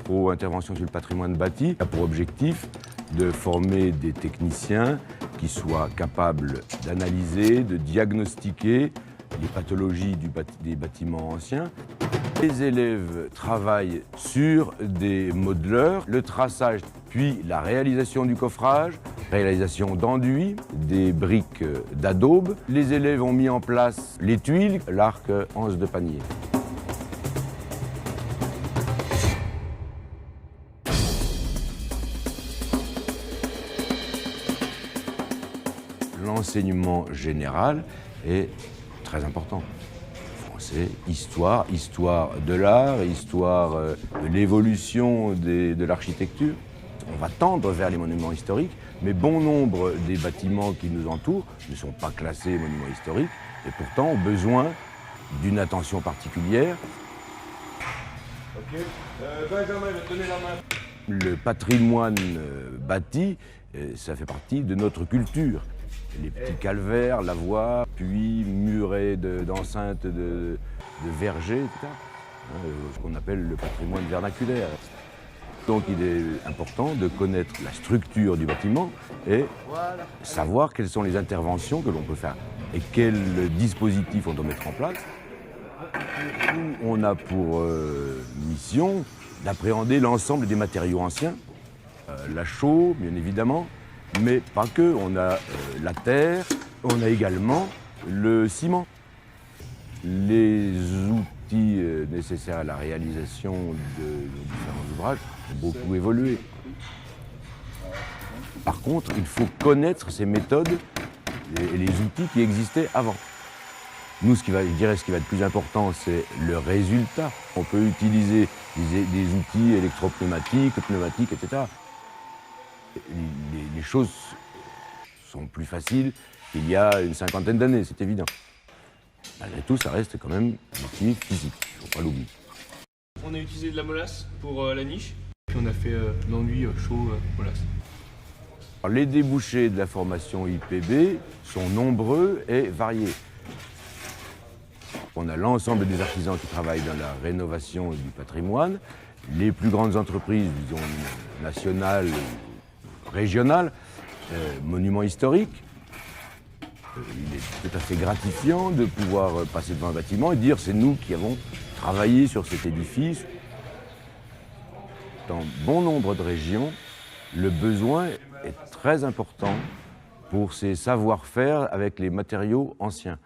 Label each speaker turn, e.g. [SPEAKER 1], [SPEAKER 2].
[SPEAKER 1] Pro Intervention sur le patrimoine bâti a pour objectif de former des techniciens qui soient capables d'analyser, de diagnostiquer les pathologies des bâtiments anciens. Les élèves travaillent sur des modeleurs, le traçage, puis la réalisation du coffrage, réalisation d'enduits, des briques d'adobe. Les élèves ont mis en place les tuiles, l'arc anse de panier. L'enseignement général est très important. Français, histoire de l'art, histoire de l'évolution de l'architecture. On va tendre vers les monuments historiques, mais bon nombre des bâtiments qui nous entourent ne sont pas classés monuments historiques et pourtant ont besoin d'une attention particulière. Ok. Benjamin, je vais te donner la main. Le patrimoine bâti, ça fait partie de notre culture. Les petits calvaires, la voie, puis murets d'enceintes de vergers, etc. Ce qu'on appelle le patrimoine vernaculaire. Donc il est important de connaître la structure du bâtiment et savoir quelles sont les interventions que l'on peut faire et quels dispositifs on doit mettre en place. Nous, on a pour mission d'appréhender l'ensemble des matériaux anciens, la chaux, bien évidemment, mais pas que. On a la terre, on a également le ciment. Les outils nécessaires à la réalisation de différents ouvrages ont beaucoup évolué. Par contre, il faut connaître ces méthodes et les outils qui existaient avant. Nous, je dirais ce qui va être plus important, c'est le résultat. On peut utiliser des outils électropneumatiques, pneumatiques, etc. Les choses sont plus faciles qu'il y a une cinquantaine d'années, c'est évident. Malgré tout, ça reste quand même un outil physique, il ne faut pas l'oublier.
[SPEAKER 2] On a utilisé de la molasse pour la niche, puis on a fait l'enduit chaud molasse.
[SPEAKER 1] Alors, les débouchés de la formation IPB sont nombreux et variés. On a l'ensemble des artisans qui travaillent dans la rénovation du patrimoine, les plus grandes entreprises, disons, nationales, régionales, monuments historiques. Il est tout à fait gratifiant de pouvoir passer devant un bâtiment et dire c'est nous qui avons travaillé sur cet édifice. Dans bon nombre de régions, le besoin est très important pour ces savoir-faire avec les matériaux anciens.